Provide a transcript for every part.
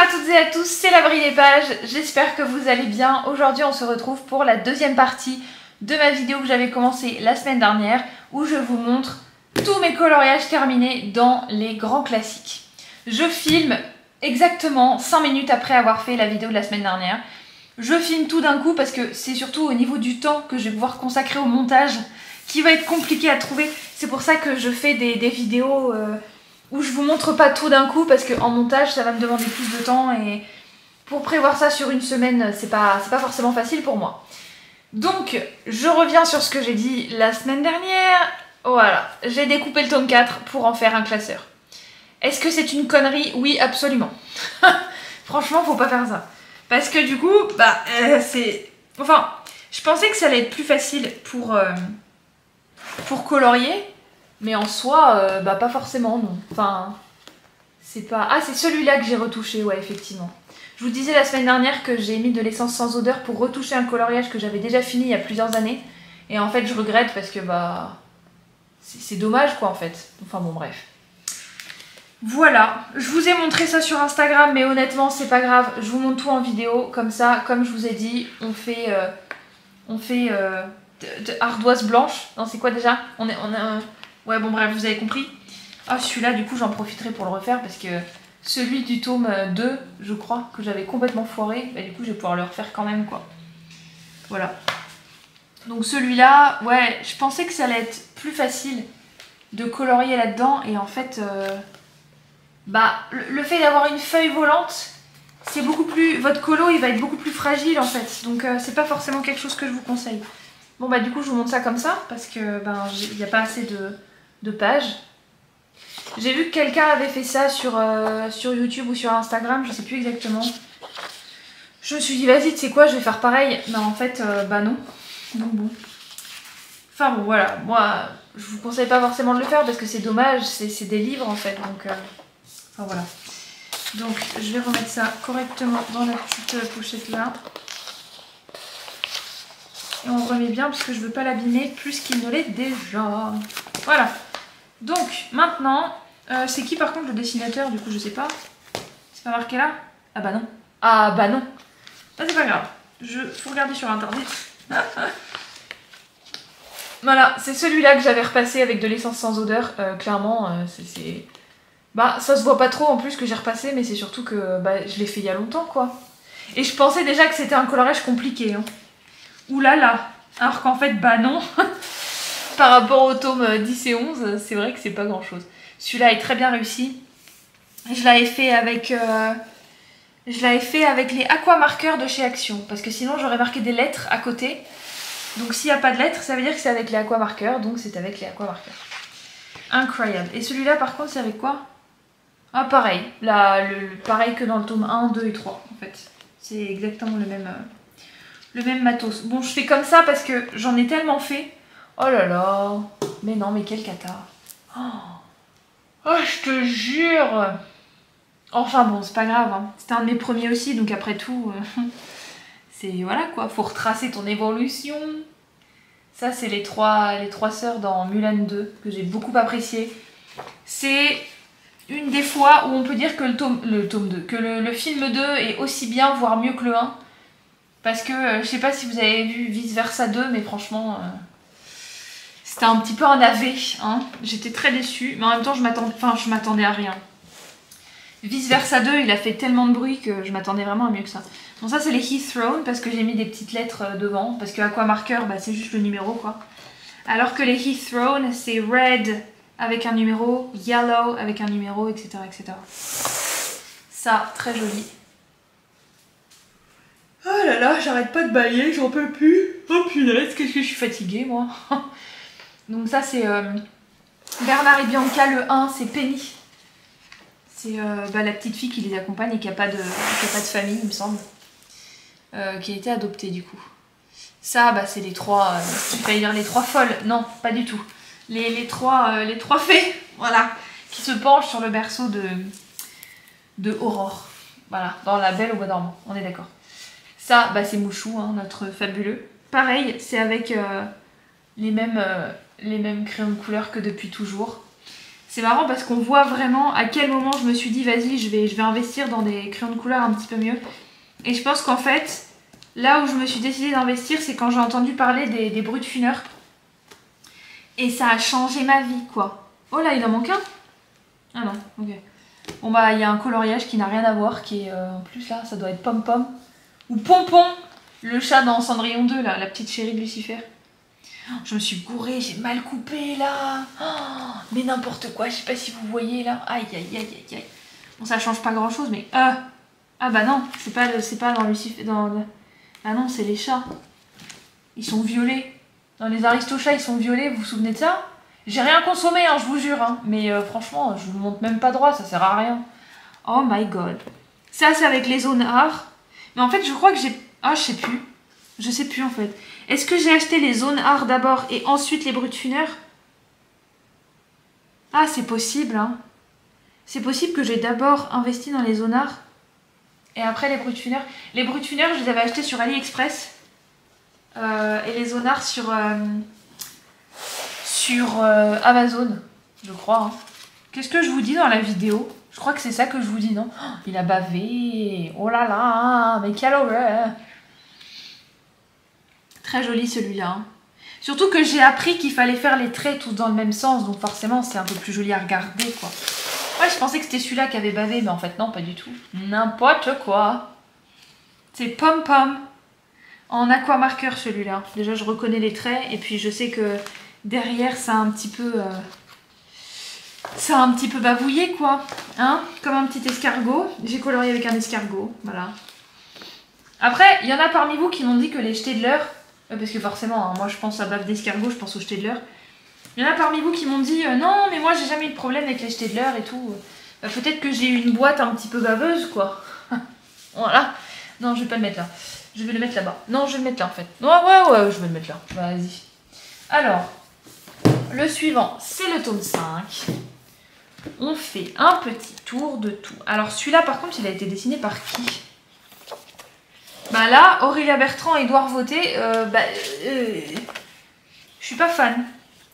à toutes et à tous, c'est la Brie des pages, j'espère que vous allez bien. Aujourd'hui on se retrouve pour la deuxième partie de ma vidéo que j'avais commencée la semaine dernière où je vous montre tous mes coloriages terminés dans les grands classiques. Je filme exactement 5 minutes après avoir fait la vidéo de la semaine dernière. Je filme tout d'un coup parce que c'est surtout au niveau du temps que je vais pouvoir consacrer au montage qui va être compliqué à trouver. C'est pour ça que je fais des vidéos où je vous montre pas tout d'un coup parce qu'en montage ça va me demander plus de temps et pour prévoir ça sur une semaine c'est pas forcément facile pour moi. Donc je reviens sur ce que j'ai dit la semaine dernière. Voilà, j'ai découpé le tome 4 pour en faire un classeur. Est-ce que c'est une connerie? Oui, absolument. Franchement, faut pas faire ça. Parce que du coup, c'est... Enfin, je pensais que ça allait être plus facile pour colorier. Mais en soi, pas forcément, non. Enfin, c'est pas... Ah, c'est celui-là que j'ai retouché, ouais, effectivement. Je vous disais la semaine dernière que j'ai mis de l'essence sans odeur pour retoucher un coloriage que j'avais déjà fini il y a plusieurs années. Et en fait, je regrette parce que, c'est dommage, quoi, en fait. Enfin, bon, bref. Voilà, je vous ai montré ça sur Instagram, mais honnêtement, c'est pas grave. Je vous montre tout en vidéo, comme ça, comme je vous ai dit, on fait de ardoise blanche. Non, c'est quoi déjà? Ouais, bon, bref, vous avez compris. Ah, celui-là, du coup, j'en profiterai pour le refaire parce que celui du tome 2, je crois, que j'avais complètement foiré, du coup, je vais pouvoir le refaire quand même, quoi. Voilà. Donc celui-là, ouais, je pensais que ça allait être plus facile de colorier là-dedans et en fait... le fait d'avoir une feuille volante, c'est beaucoup plus... Votre colo, il va être beaucoup plus fragile, en fait. Donc, c'est pas forcément quelque chose que je vous conseille. Bon, du coup, je vous montre ça comme ça, parce que, il n'y a pas assez de pages. J'ai vu que quelqu'un avait fait ça sur YouTube ou sur Instagram, je sais plus exactement. Je me suis dit, vas-y, tu sais quoi, je vais faire pareil. Non, en fait, non. Donc, bon. Enfin, bon, voilà. Moi, je vous conseille pas forcément de le faire, parce que c'est dommage, c'est des livres, en fait. Donc, enfin, voilà. Donc, je vais remettre ça correctement dans la petite pochette là. Et on remet bien parce que je veux pas l'abîmer plus qu'il ne l'est déjà. Voilà. Donc, maintenant, c'est qui par contre le dessinateur? Du coup, je sais pas. C'est pas marqué là? Ah bah non. Ah bah non. Ah, c'est pas grave. Faut regarder sur internet. Voilà, c'est celui-là que j'avais repassé avec de l'essence sans odeur. Clairement, c'est... ça se voit pas trop en plus que j'ai repassé, mais c'est surtout que je l'ai fait il y a longtemps, quoi. Et je pensais déjà que c'était un coloriage compliqué, hein. Ouh là là. Alors qu'en fait, non. Par rapport au tome 10 et 11, c'est vrai que c'est pas grand-chose. Celui-là est très bien réussi. Je l'avais fait avec les aquamarqueurs de chez Action, parce que sinon j'aurais marqué des lettres à côté. Donc s'il n'y a pas de lettres, ça veut dire que c'est avec les aquamarqueurs, donc c'est avec les aquamarqueurs. Incroyable. Et celui-là par contre, c'est avec quoi? Ah, pareil. Pareil que dans le tome 1, 2 et 3, en fait. C'est exactement le même matos. Bon, je fais comme ça parce que j'en ai tellement fait. Oh là là. Mais non, mais quel cata. Oh, je te jure. Enfin bon, c'est pas grave, hein. C'était un de mes premiers aussi, donc après tout... c'est... Voilà, quoi. Faut retracer ton évolution. Ça, c'est les trois sœurs dans Mulan 2, que j'ai beaucoup apprécié. C'est... une des fois où on peut dire que le tome 2, que le film 2 est aussi bien, voire mieux que le 1. Parce que, je sais pas si vous avez vu Vice Versa 2, mais franchement, c'était un petit peu un navet, hein. J'étais très déçue, mais en même temps, je m'attendais à rien. Vice Versa 2, il a fait tellement de bruit que je m'attendais vraiment à mieux que ça. Bon, ça, c'est les Heath Throne, parce que j'ai mis des petites lettres devant, parce que aquamarqueur, c'est juste le numéro, quoi. Alors que les Heath Throne, c'est Red... avec un numéro, yellow avec un numéro, etc. etc. Ça, très joli. Oh là là, j'arrête pas de balayer, j'en peux plus. Oh punaise, qu'est-ce que je suis fatiguée, moi. Donc ça, c'est Bernard et Bianca, le 1, c'est Penny. C'est la petite fille qui les accompagne et qui a pas de famille, il me semble. Qui a été adoptée, du coup. Ça, c'est les trois... j'ai failli dire les trois folles. Non, pas du tout. Les trois fées, voilà, qui se penchent sur le berceau de Aurore. Voilà, dans La Belle au bois dormant, on est d'accord. Ça, c'est Mouchou, hein, notre fabuleux. Pareil, c'est avec les mêmes crayons de couleur que depuis toujours. C'est marrant parce qu'on voit vraiment à quel moment je me suis dit vas-y je vais investir dans des crayons de couleur un petit peu mieux. Et je pense qu'en fait, là où je me suis décidée d'investir, c'est quand j'ai entendu parler des brut-funeurs. Et ça a changé ma vie quoi. Oh là il en manque un. Ah non, ok. Bon bah il y a un coloriage qui n'a rien à voir, qui est en plus là, ça doit être Pom Pom. Ou Pompon, le chat dans Cendrillon 2 là, la petite chérie de Lucifer. Je me suis gourée, j'ai mal coupé là. Oh, mais n'importe quoi, je sais pas si vous voyez là. Aïe aïe aïe aïe aïe. Bon ça change pas grand chose mais... Ah bah non, c'est pas dans Lucifer... Ah non, c'est les chats. Ils sont violets. Dans les Aristochats ils sont violets, vous vous souvenez de ça? J'ai rien consommé hein, je vous jure. Hein. Mais franchement, je vous montre même pas droit, ça sert à rien. Oh my god. Ça c'est avec les zones art. Mais en fait je crois que j'ai... Ah je sais plus. Je sais plus en fait. Est-ce que j'ai acheté les zones art d'abord et ensuite les brut-funeurs? Ah, c'est possible, hein. C'est possible que j'ai d'abord investi dans les zones art et après les brut-funeurs. Les brut-funeurs, je les avais achetés sur AliExpress. Et les zones art sur Amazon, je crois. Hein. Qu'est-ce que je vous dis dans la vidéo? Je crois que c'est ça que je vous dis, non? Oh, il a bavé. Oh là là, mais quelle horreur. Très joli celui-là. Hein. Surtout que j'ai appris qu'il fallait faire les traits tous dans le même sens. Donc forcément, c'est un peu plus joli à regarder, quoi. Ouais, je pensais que c'était celui-là qui avait bavé. Mais en fait, non, pas du tout. N'importe quoi. C'est Pom Pom. En aqua marqueur, celui-là. Déjà, je reconnais les traits. Et puis, je sais que derrière, ça a un petit peu... ça a un petit peu bavouillé, quoi. Hein? Comme un petit escargot. J'ai colorié avec un escargot. Voilà. Après, il y en a parmi vous qui m'ont dit que les jetés de l'heure... parce que forcément, hein, moi je pense à bave d'escargot, je pense aux jetés de l'heure. Il y en a parmi vous qui m'ont dit non, mais moi j'ai jamais eu de problème avec les jetés de l'heure et tout. Bah, peut-être que j'ai eu une boîte un petit peu baveuse, quoi. Voilà. Non, je vais pas le mettre là. Je vais le mettre là-bas. Non, je vais le mettre là en fait. Non, ouais, je vais le mettre là. Vas-y. Alors, le suivant, c'est le tome 5. On fait un petit tour de tout. Alors celui-là, par contre, il a été dessiné par qui? Bah là, Aurélia Bertrand et Édouard Voté, je suis pas fan.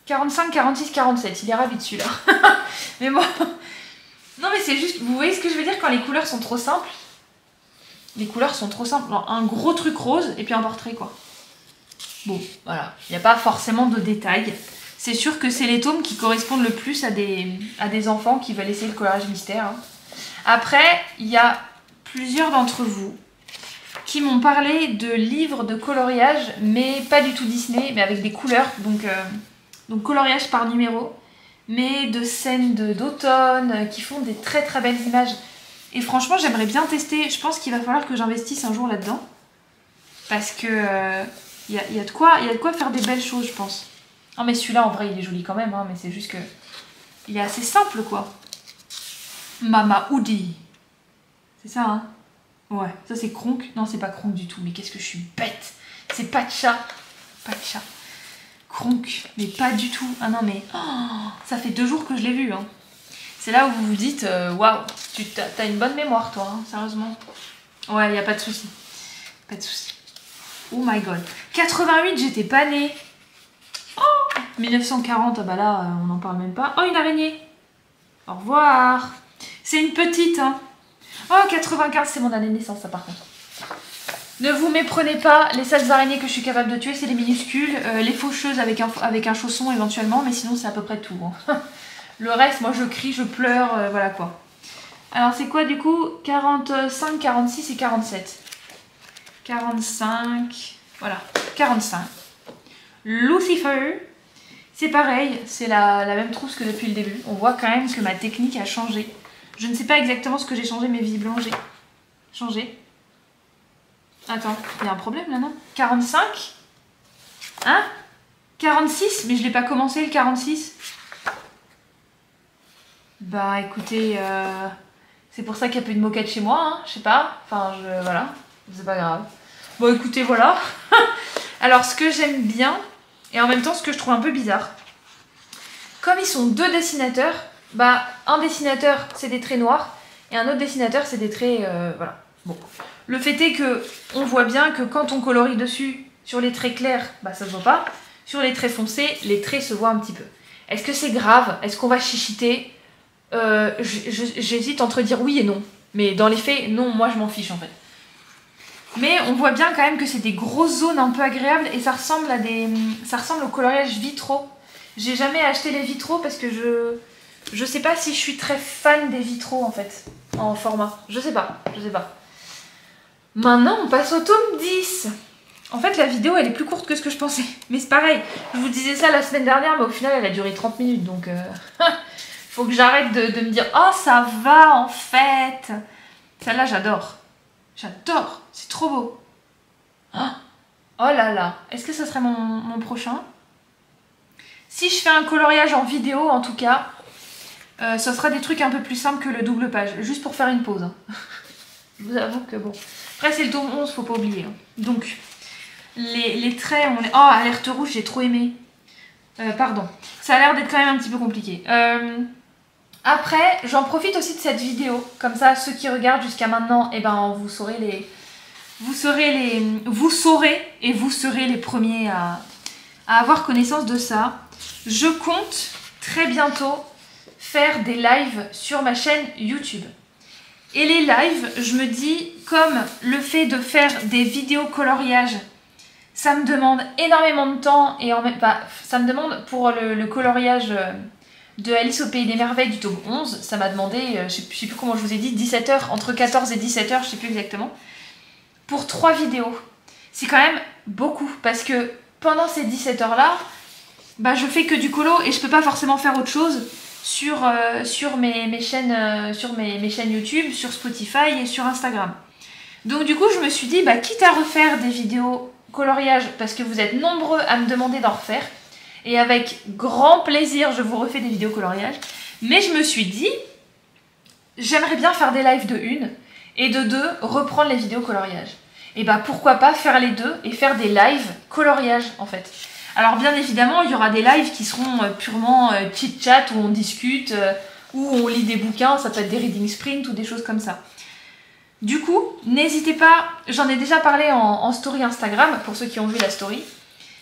45, 46, 47, il est ravi de celui-là. Mais bon, non mais c'est juste, vous voyez ce que je veux dire quand les couleurs sont trop simples? Les couleurs sont trop simples, genre un gros truc rose et puis un portrait quoi. Bon, voilà, il n'y a pas forcément de détails. C'est sûr que c'est les tomes qui correspondent le plus à des enfants qui veulent essayer le coloriage mystère. Hein. Après, il y a plusieurs d'entre vous qui m'ont parlé de livres de coloriage, mais pas du tout Disney, mais avec des couleurs, donc coloriage par numéro, mais de scènes d'automne qui font des très très belles images. Et franchement, j'aimerais bien tester, je pense qu'il va falloir que j'investisse un jour là-dedans, parce que y a de quoi faire des belles choses, je pense. Non mais celui-là, en vrai, il est joli quand même, hein, mais c'est juste que il est assez simple, quoi. Mama Hoodie. C'est ça, hein? Ouais, ça c'est Kronk. Non, c'est pas Kronk du tout, mais qu'est-ce que je suis bête. C'est Pacha. Pacha. Kronk, mais pas du tout. Ah non, mais oh, ça fait 2 jours que je l'ai vu. Hein. C'est là où vous vous dites, waouh, t'as une bonne mémoire, toi, hein, sérieusement. Ouais, y a pas de souci. Pas de souci. Oh my god. 88, j'étais pas née. Oh 1940, ah bah là, on n'en parle même pas. Oh, une araignée. Au revoir. C'est une petite, hein. Oh, 95, c'est mon année de naissance, ça, par contre. Ne vous méprenez pas, les seules araignées que je suis capable de tuer, c'est les minuscules, les faucheuses avec un chausson éventuellement, mais sinon, c'est à peu près tout. Hein. Le reste, moi, je crie, je pleure, voilà quoi. Alors, c'est quoi, du coup? 45, 46 et 47. 45, voilà, 45. Lucifer, c'est pareil, c'est la même trousse que depuis le début. On voit quand même que ma technique a changé. Je ne sais pas exactement ce que j'ai changé, mais visiblement j'ai changé. Attends, il y a un problème là, non? 45? Hein? 46? Mais je l'ai pas commencé le 46. Bah écoutez, c'est pour ça qu'il y a plus de moquette chez moi, hein, je sais pas. Enfin, voilà, c'est pas grave. Bon écoutez, voilà. Alors ce que j'aime bien, et en même temps ce que je trouve un peu bizarre, comme ils sont 2 dessinateurs, bah un dessinateur c'est des traits noirs et un autre dessinateur c'est des traits voilà. Bon, le fait est que on voit bien que quand on colorie dessus sur les traits clairs, bah ça se voit pas. Sur les traits foncés, les traits se voient un petit peu. Est-ce que c'est grave? Est-ce qu'on va chichiter? j'hésite entre dire oui et non. Mais dans les faits, non, moi je m'en fiche en fait. Mais on voit bien quand même que c'est des grosses zones un peu agréables et ça ressemble à ça ressemble au coloriage vitraux. J'ai jamais acheté les vitraux parce que je sais pas si je suis très fan des vitraux en fait, en format. Je sais pas. Maintenant, on passe au tome 10. En fait, la vidéo, elle est plus courte que ce que je pensais. Mais c'est pareil, je vous disais ça la semaine dernière, mais au final, elle a duré 30 minutes. Donc, faut que j'arrête de me dire « Oh, ça va, en fait !» Celle-là, j'adore. J'adore, c'est trop beau. Oh là là, est-ce que ça serait mon prochain? Si je fais un coloriage en vidéo, en tout cas, ça sera des trucs un peu plus simples que le double page. Juste pour faire une pause. Hein. Je vous avoue que bon... Après, c'est le tome 11, faut pas oublier. Hein. Donc... Les traits, oh, alerte rouge, j'ai trop aimé. Pardon, ça a l'air d'être quand même un petit peu compliqué. Après, j'en profite aussi de cette vidéo. Comme ça, ceux qui regardent jusqu'à maintenant, eh ben, vous saurez et vous serez les premiers à avoir connaissance de ça. Je compte très bientôt faire des lives sur ma chaîne YouTube. Et les lives, je me dis, comme le fait de faire des vidéos coloriages, ça me demande énormément de temps et ça me demande pour le coloriage de Alice au Pays des Merveilles du tome 11, ça m'a demandé, je sais plus comment je vous ai dit, 17 heures, entre 14 et 17 heures, je sais plus exactement, pour 3 vidéos. C'est quand même beaucoup parce que pendant ces 17 heures là, bah, je fais que du colo et je peux pas forcément faire autre chose sur mes chaînes YouTube, sur Spotify et sur Instagram. Donc du coup je me suis dit, bah, quitte à refaire des vidéos coloriage parce que vous êtes nombreux à me demander d'en refaire et avec grand plaisir je vous refais des vidéos coloriage, mais je me suis dit j'aimerais bien faire des lives de 1 et de 2 reprendre les vidéos coloriage et bah pourquoi pas faire les deux et faire des lives coloriage en fait. Alors bien évidemment il y aura des lives qui seront purement chit chat où on discute, où on lit des bouquins, ça peut être des reading sprint ou des choses comme ça. Du coup, n'hésitez pas, j'en ai déjà parlé en story Instagram, pour ceux qui ont vu la story.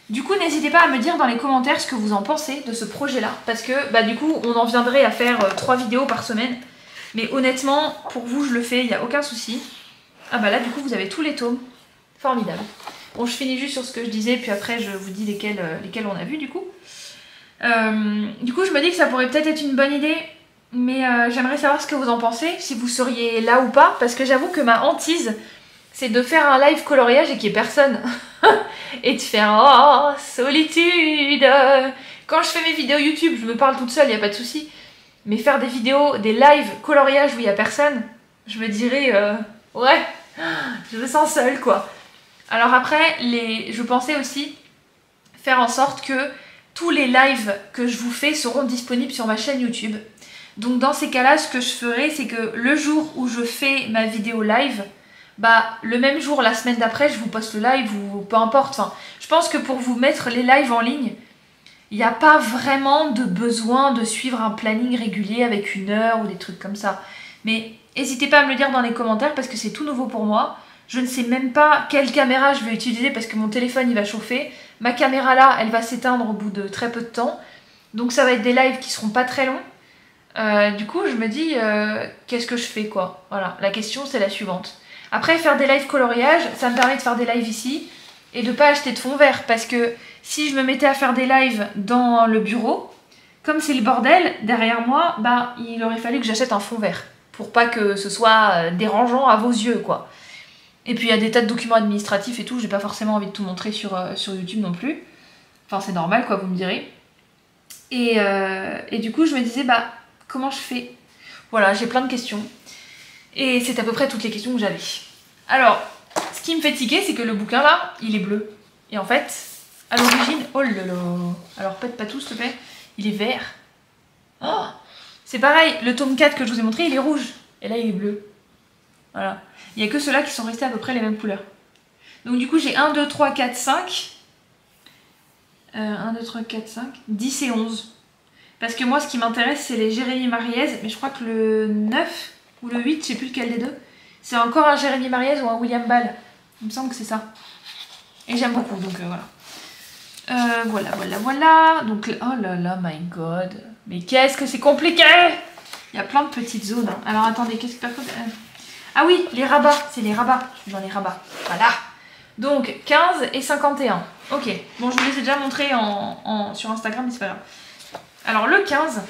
Du coup, n'hésitez pas à me dire dans les commentaires ce que vous en pensez de ce projet-là. Parce que, bah du coup, on en viendrait à faire 3 vidéos par semaine. Mais honnêtement, pour vous, je le fais, il n'y a aucun souci. Ah bah là, du coup, vous avez tous les tomes. Formidable. Bon, je finis juste sur ce que je disais, puis après, je vous dis lesquels on a vu, du coup. Du coup, je me dis que ça pourrait peut-être être une bonne idée... Mais j'aimerais savoir ce que vous en pensez, si vous seriez là ou pas, parce que j'avoue que ma hantise, c'est de faire un live coloriage et qu'il n'y ait personne. Et de faire « Oh, solitude !» Quand je fais mes vidéos YouTube, je me parle toute seule, il n'y a pas de souci. Mais faire des vidéos, des lives coloriage où il n'y a personne, je me dirais ouais, je me sens seule, quoi. Alors après, je pensais aussi faire en sorte que tous les lives que je vous fais seront disponibles sur ma chaîne YouTube. Donc dans ces cas-là, ce que je ferai, c'est que le jour où je fais ma vidéo live, bah le même jour, la semaine d'après, je vous poste le live ou peu importe. Enfin, je pense que pour vous mettre les lives en ligne, il n'y a pas vraiment de besoin de suivre un planning régulier avec 1 heure ou des trucs comme ça. Mais n'hésitez pas à me le dire dans les commentaires parce que c'est tout nouveau pour moi. Je ne sais même pas quelle caméra je vais utiliser parce que mon téléphone il va chauffer. Ma caméra là, elle va s'éteindre au bout de très peu de temps. Donc ça va être des lives qui seront pas très longs. Du coup je me dis qu'est-ce que je fais quoi. Voilà, la question c'est la suivante. Après faire des lives coloriage, ça me permet de faire des lives ici et de pas acheter de fond vert parce que si je me mettais à faire des lives dans le bureau, comme c'est le bordel derrière moi, bah il aurait fallu que j'achète un fond vert pour pas que ce soit dérangeant à vos yeux quoi. Et puis il y a des tas de documents administratifs et tout, j'ai pas forcément envie de tout montrer sur YouTube non plus. Enfin c'est normal quoi, vous me direz. Et du coup je me disais bah comment je fais? Voilà, j'ai plein de questions. Et c'est à peu près toutes les questions que j'avais. Alors, ce qui me fait tiquer, c'est que le bouquin là, il est bleu. Et en fait, à l'origine, oh là là, alors pète pas tout s'il te plaît, il est vert. Oh, c'est pareil, le tome 4 que je vous ai montré, il est rouge. Et là, il est bleu. Voilà. Il n'y a que ceux-là qui sont restés à peu près les mêmes couleurs. Donc du coup, j'ai 1, 2, 3, 4, 5. 1, 2, 3, 4, 5. 10 et 11. Parce que moi, ce qui m'intéresse, c'est les Jérémy Mariez. Mais je crois que le 9 ou le 8, je sais plus lequel des deux. C'est encore un Jérémy Mariez ou un William Ball. Il me semble que c'est ça. Et j'aime beaucoup, donc voilà. Voilà. Donc, oh là là, my god. Mais qu'est-ce que c'est compliqué! Il y a plein de petites zones. Hein. Alors attendez, qu'est-ce que... Ah oui, les rabats, c'est les rabats. Je suis dans les rabats. Voilà. Donc 15 et 51. Ok, bon je vous les ai déjà montrés sur Instagram, mais c'est pas grave. Alors le 15,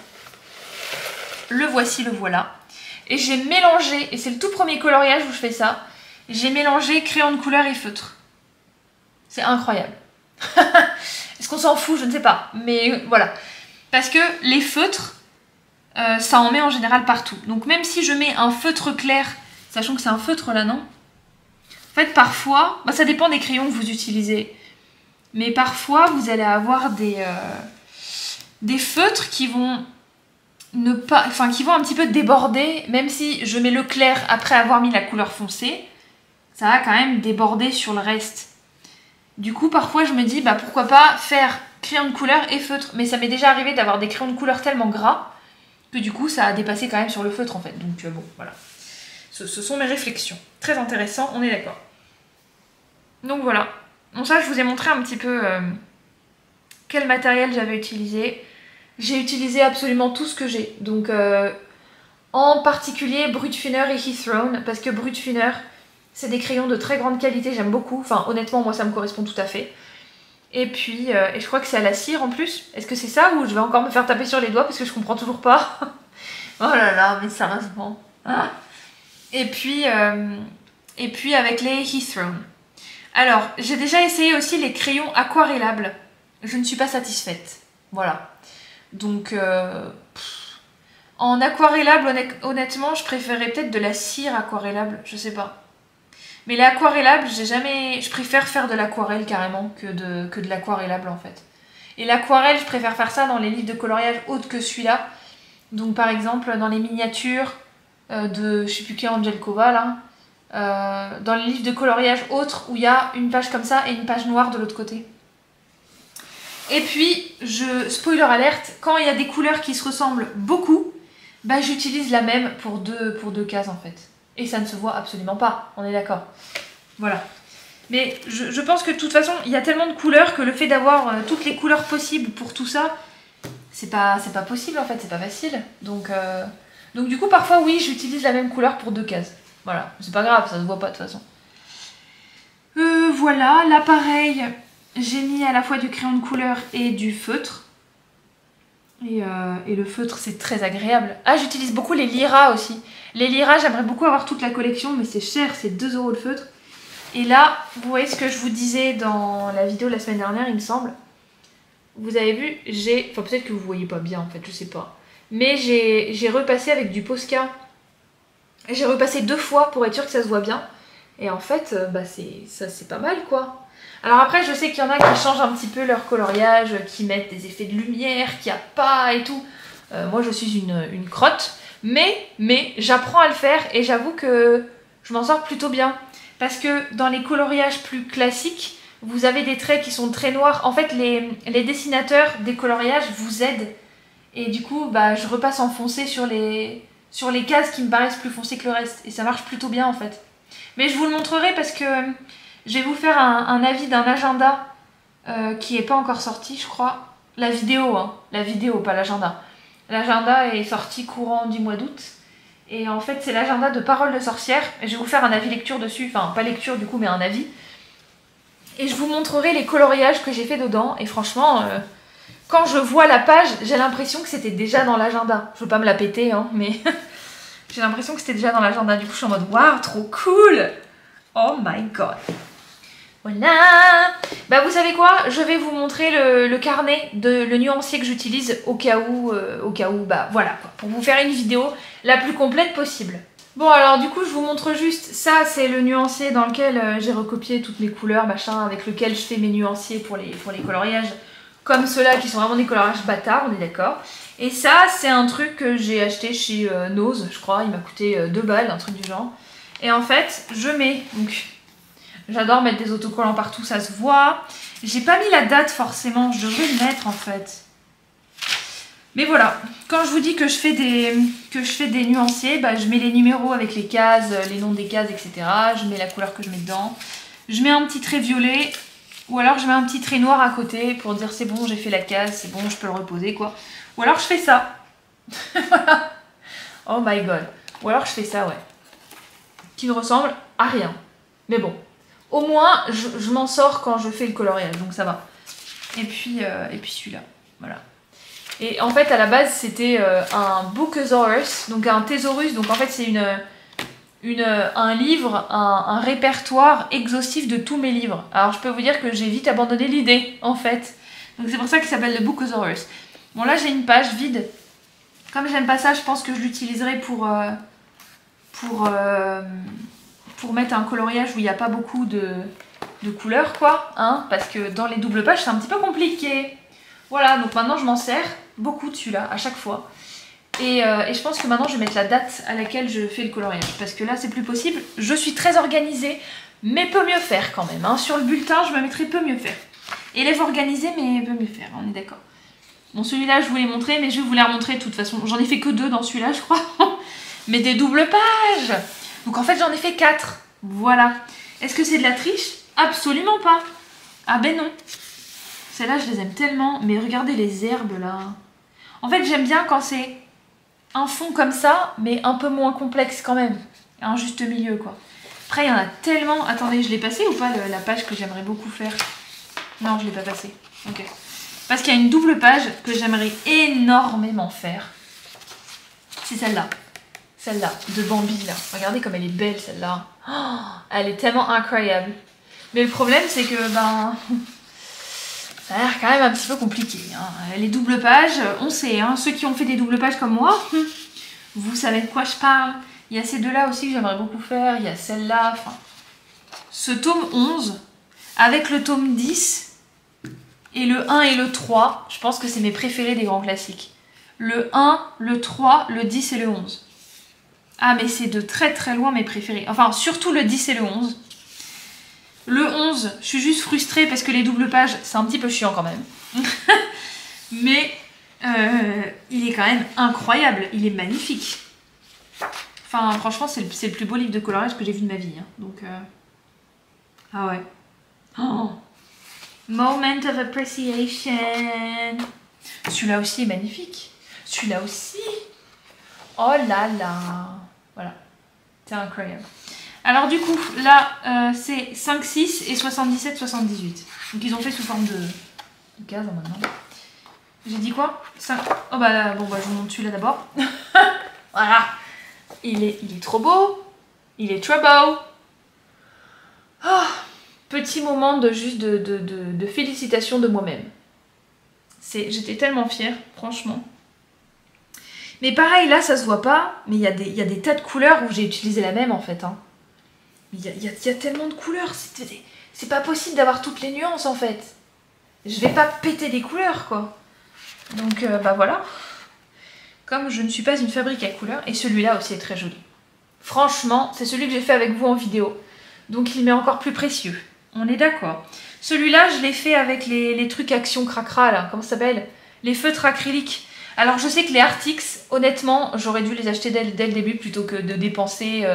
le voici, le voilà. Et j'ai mélangé, et c'est le tout premier coloriage où je fais ça, j'ai mélangé crayon de couleur et feutre. C'est incroyable. Est-ce qu'on s'en fout? Je ne sais pas. Mais voilà. Parce que les feutres, ça en met en général partout. Donc même si je mets un feutre clair, sachant que c'est un feutre là, non? En fait, parfois, bah, ça dépend des crayons que vous utilisez. Mais parfois, vous allez avoir des feutres qui vont qui vont un petit peu déborder. Même si je mets le clair après avoir mis la couleur foncée, ça va quand même déborder sur le reste. Du coup, parfois, je me dis, bah pourquoi pas faire crayon de couleur et feutre. Mais ça m'est déjà arrivé d'avoir des crayons de couleur tellement gras que du coup, ça a dépassé quand même sur le feutre en fait. Donc bon, voilà. Ce sont mes réflexions. Très intéressant, on est d'accord. Donc voilà. Bon, ça, je vous ai montré un petit peu quel matériel j'avais utilisé. J'ai utilisé absolument tout ce que j'ai. Donc, en particulier Brut Thinner et Heath Throne, parce que Brut Thinner, c'est des crayons de très grande qualité, j'aime beaucoup. Enfin, honnêtement, moi, ça me correspond tout à fait. Et puis, et je crois que c'est à la cire en plus. Est-ce que c'est ça ou je vais encore me faire taper sur les doigts parce que je comprends toujours pas? Oh là là, mais sérieusement. Ah. Et puis avec les Heath Throne. Alors, j'ai déjà essayé aussi les crayons aquarellables. Je ne suis pas satisfaite. Voilà. Donc, en aquarellable, honnêtement, je préférais peut-être de la cire aquarellable. Je sais pas. Mais les aquarellables, je préfère faire de l'aquarelle carrément que de l'aquarellable en fait. Et l'aquarelle, je préfère faire ça dans les livres de coloriage autres que celui-là. Donc par exemple, dans les miniatures de, je sais plus qui, Angelkova là. Dans les livres de coloriage autres où il y a une page comme ça et une page noire de l'autre côté. Et puis, spoiler alerte, quand il y a des couleurs qui se ressemblent beaucoup, bah j'utilise la même pour deux cases en fait. Et ça ne se voit absolument pas, on est d'accord. Voilà. Mais je pense que de toute façon, il y a tellement de couleurs que le fait d'avoir toutes les couleurs possibles pour tout ça, c'est pas possible en fait, c'est pas facile. Donc du coup, parfois oui, j'utilise la même couleur pour deux cases. Voilà, c'est pas grave, ça se voit pas de toute façon. Voilà, là pareil, j'ai mis à la fois du crayon de couleur et du feutre. Et le feutre, c'est très agréable. Ah, j'utilise beaucoup les Lyra aussi. Les Lyra, j'aimerais beaucoup avoir toute la collection, mais c'est cher, c'est 2 € le feutre. Et là, vous voyez ce que je vous disais dans la vidéo la semaine dernière, il me semble. Vous avez vu, enfin peut-être que vous voyez pas bien en fait, je sais pas. Mais j'ai repassé avec du Posca. J'ai repassé 2 fois pour être sûr que ça se voit bien. Et en fait, bah c'est pas mal quoi. Alors après, je sais qu'il y en a qui changent un petit peu leur coloriage, qui mettent des effets de lumière, qu'il n'y a pas et tout. Moi, je suis une crotte. Mais j'apprends à le faire et j'avoue que je m'en sors plutôt bien. Parce que dans les coloriages plus classiques, vous avez des traits qui sont très noirs. En fait, les dessinateurs des coloriages vous aident. Et du coup, bah, je repasse en foncé sur les cases qui me paraissent plus foncées que le reste. Et ça marche plutôt bien en fait. Mais je vous le montrerai parce que je vais vous faire un avis d'un agenda qui n'est pas encore sorti, je crois. La vidéo, hein. La vidéo, pas l'agenda. L'agenda est sorti courant du mois d'août. Et en fait, c'est l'agenda de Paroles de sorcières. Et je vais vous faire un avis lecture dessus. Enfin, pas lecture du coup, mais un avis. Et je vous montrerai les coloriages que j'ai fait dedans. Et franchement, quand je vois la page, j'ai l'impression que c'était déjà dans l'agenda. Je veux pas me la péter, hein, mais j'ai l'impression que c'était déjà dans l'agenda. Du coup, je suis en mode, waouh, trop cool! Oh my god! Voilà. Bah vous savez quoi, je vais vous montrer le carnet, le nuancier que j'utilise au cas où, bah voilà quoi, pour vous faire une vidéo la plus complète possible. Bon alors du coup je vous montre juste, ça c'est le nuancier dans lequel j'ai recopié toutes mes couleurs, machin, avec lequel je fais mes nuanciers pour les coloriages, comme ceux-là qui sont vraiment des coloriages bâtards, on est d'accord. Et ça c'est un truc que j'ai acheté chez Nose, je crois, il m'a coûté 2 balles, un truc du genre. Et en fait, je mets, donc j'adore mettre des autocollants partout, ça se voit. J'ai pas mis la date forcément, je devrais le mettre en fait. Mais voilà, quand je vous dis que je fais des nuanciers, bah, je mets les numéros avec les cases, les noms des cases, etc. Je mets la couleur que je mets dedans. Je mets un petit trait violet, ou alors je mets un petit trait noir à côté pour dire c'est bon, j'ai fait la case, c'est bon, je peux le reposer quoi. Ou alors je fais ça. Voilà. Oh my god. Ou alors je fais ça, ouais. Qui ne ressemble à rien. Mais bon. Au moins, je m'en sors quand je fais le coloriage, donc ça va. Et puis celui-là. Voilà. Et en fait, à la base, c'était un Bookosaurus, donc un thésaurus. Donc en fait, c'est un livre, un répertoire exhaustif de tous mes livres. Alors je peux vous dire que j'ai vite abandonné l'idée, en fait. Donc c'est pour ça qu'il s'appelle le Bookosaurus. Bon, là, j'ai une page vide. Comme j'aime pas ça, je pense que je l'utiliserai pour mettre un coloriage où il n'y a pas beaucoup de couleurs, quoi. Hein, parce que dans les doubles pages, c'est un petit peu compliqué. Voilà, donc maintenant, je m'en sers beaucoup de celui-là, à chaque fois. Et je pense que maintenant, je vais mettre la date à laquelle je fais le coloriage. Parce que là, c'est plus possible. Je suis très organisée, mais peut mieux faire quand même. Hein. Sur le bulletin, je me mettrai peut mieux faire. Élève organisé, mais peut mieux faire, on est d'accord. Bon, celui-là, je vous l'ai montré, mais je vais vous les remontrer de toute façon. J'en ai fait que 2 dans celui-là, je crois. Mais des doubles pages. Donc en fait, j'en ai fait 4. Voilà. Est-ce que c'est de la triche? Absolument pas. Ah ben non. Celles-là, je les aime tellement. Mais regardez les herbes, là. En fait, j'aime bien quand c'est un fond comme ça, mais un peu moins complexe quand même. Un juste milieu, quoi. Après, il y en a tellement... Attendez, je l'ai passé ou pas, la page que j'aimerais beaucoup faire? Non, je l'ai pas passé. Ok. Parce qu'il y a une double page que j'aimerais énormément faire. C'est celle-là. Celle-là, de Bambi, là. Regardez comme elle est belle, celle-là. Oh, elle est tellement incroyable. Mais le problème, c'est que, ça a l'air quand même un petit peu compliqué. Hein. Les doubles pages, on sait, hein, ceux qui ont fait des doubles pages comme moi, vous savez de quoi je parle. Il y a ces deux-là aussi que j'aimerais beaucoup faire. Il y a celle-là. Enfin, ce tome 11, avec le tome 10, et le 1 et le 3, je pense que c'est mes préférés des grands classiques. Le 1, le 3, le 10 et le 11. Ah, mais c'est de très très loin mes préférés. Enfin, surtout le 10 et le 11. Le 11, je suis juste frustrée parce que les doubles pages, c'est un petit peu chiant quand même. Mais il est quand même incroyable. Il est magnifique. Enfin, franchement, c'est le plus beau livre de coloriage que j'ai vu de ma vie. Hein. Donc, ah ouais. Oh. Moment of appreciation. Celui-là aussi est magnifique. Celui-là aussi. Oh là là. Voilà. C'est incroyable. Alors du coup, là, c'est 5, 6 et 77, 78. Donc ils ont fait sous forme de cases maintenant. J'ai dit quoi 5... Oh bah là, bon bah je vous montre celui-là d'abord. Voilà. Il est trop beau. Il est trop beau. Oh, petit moment de juste de félicitations de moi-même. J'étais tellement fière, franchement. Mais pareil, là, ça se voit pas, mais il y a des tas de couleurs où j'ai utilisé la même, en fait. Hein. Il y a tellement de couleurs, c'est pas possible d'avoir toutes les nuances, en fait. Je vais pas péter des couleurs, quoi. Donc, bah voilà. Comme je ne suis pas une fabrique à couleurs, et celui-là aussi est très joli. Franchement, c'est celui que j'ai fait avec vous en vidéo. Donc, il m'est encore plus précieux. On est d'accord. Celui-là, je l'ai fait avec les trucs Action Cracra, là. Comment ça s'appelle? Les feutres acryliques. Alors je sais que les Artix, honnêtement, j'aurais dû les acheter dès le début plutôt que de dépenser...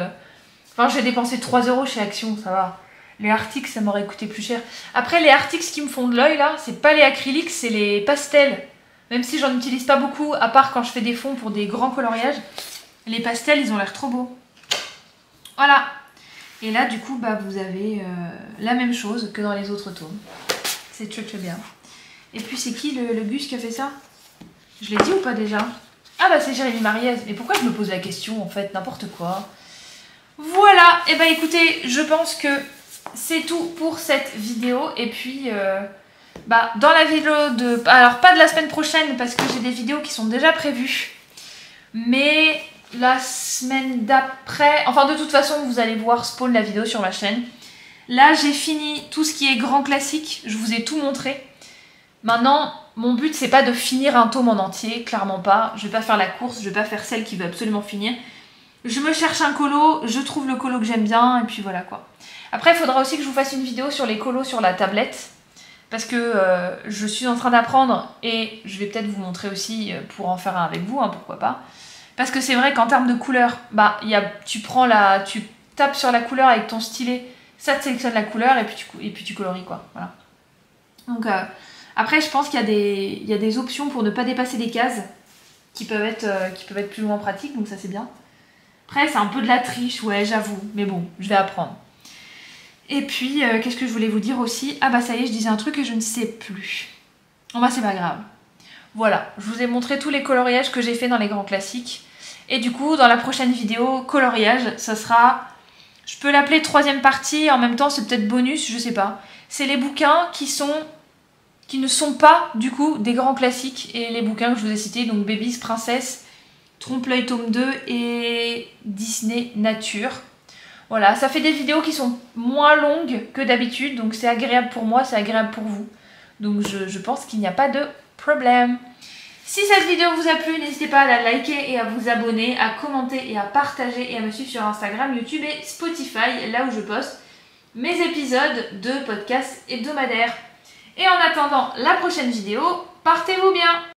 Enfin, j'ai dépensé 3 € chez Action, ça va. Les Artix, ça m'aurait coûté plus cher. Après, les Artix qui me font de l'œil, là, c'est pas les acryliques, c'est les pastels. Même si j'en utilise pas beaucoup, à part quand je fais des fonds pour des grands coloriages, les pastels, ils ont l'air trop beaux. Voilà. Et là, du coup, bah, vous avez la même chose que dans les autres tomes. C'est très très bien. Et puis, c'est qui le Gus qui a fait ça? Je l'ai dit ou pas déjà? Ah bah c'est Jérémy Mariez. Mais pourquoi je me pose la question en fait? N'importe quoi. Voilà. Et bah écoutez, je pense que c'est tout pour cette vidéo. Et puis, bah dans la vidéo de... Alors pas de la semaine prochaine parce que j'ai des vidéos qui sont déjà prévues. Mais la semaine d'après... Enfin de toute façon, vous allez voir spawn la vidéo sur ma chaîne. Là, j'ai fini tout ce qui est grand classique. Je vous ai tout montré. Maintenant, mon but, c'est pas de finir un tome en entier, clairement pas. Je vais pas faire la course, je vais pas faire celle qui veut absolument finir. Je me cherche un colo, je trouve le colo que j'aime bien, et puis voilà quoi. Après, il faudra aussi que je vous fasse une vidéo sur les colos sur la tablette. Parce que je suis en train d'apprendre, et je vais peut-être vous montrer aussi pour en faire un avec vous, hein, pourquoi pas. Parce que c'est vrai qu'en termes de couleur, bah, tu tapes sur la couleur avec ton stylet, ça te sélectionne la couleur, et puis tu colories quoi. Voilà. Donc... Après, je pense qu'il y a des options pour ne pas dépasser des cases qui peuvent être plus ou moins pratiques, donc ça c'est bien. Après, c'est un peu de la triche, ouais, j'avoue, mais bon, je vais apprendre. Et puis, qu'est-ce que je voulais vous dire aussi? Ah bah ça y est, je disais un truc et je ne sais plus. Oh bah c'est pas grave. Voilà, je vous ai montré tous les coloriages que j'ai fait dans les grands classiques. Et du coup, dans la prochaine vidéo, coloriage, ça sera... Je peux l'appeler troisième partie, en même temps c'est peut-être bonus, je sais pas. C'est les bouquins qui ne sont pas, du coup, des grands classiques. Et les bouquins que je vous ai cités, donc Baby's Princess, Trompe-l'œil tome 2 et Disney Nature. Voilà, ça fait des vidéos qui sont moins longues que d'habitude, donc c'est agréable pour moi, c'est agréable pour vous. Donc je pense qu'il n'y a pas de problème. Si cette vidéo vous a plu, n'hésitez pas à la liker et à vous abonner, à commenter et à partager et à me suivre sur Instagram, YouTube et Spotify, là où je poste mes épisodes de podcasts hebdomadaires. Et en attendant la prochaine vidéo, portez-vous bien!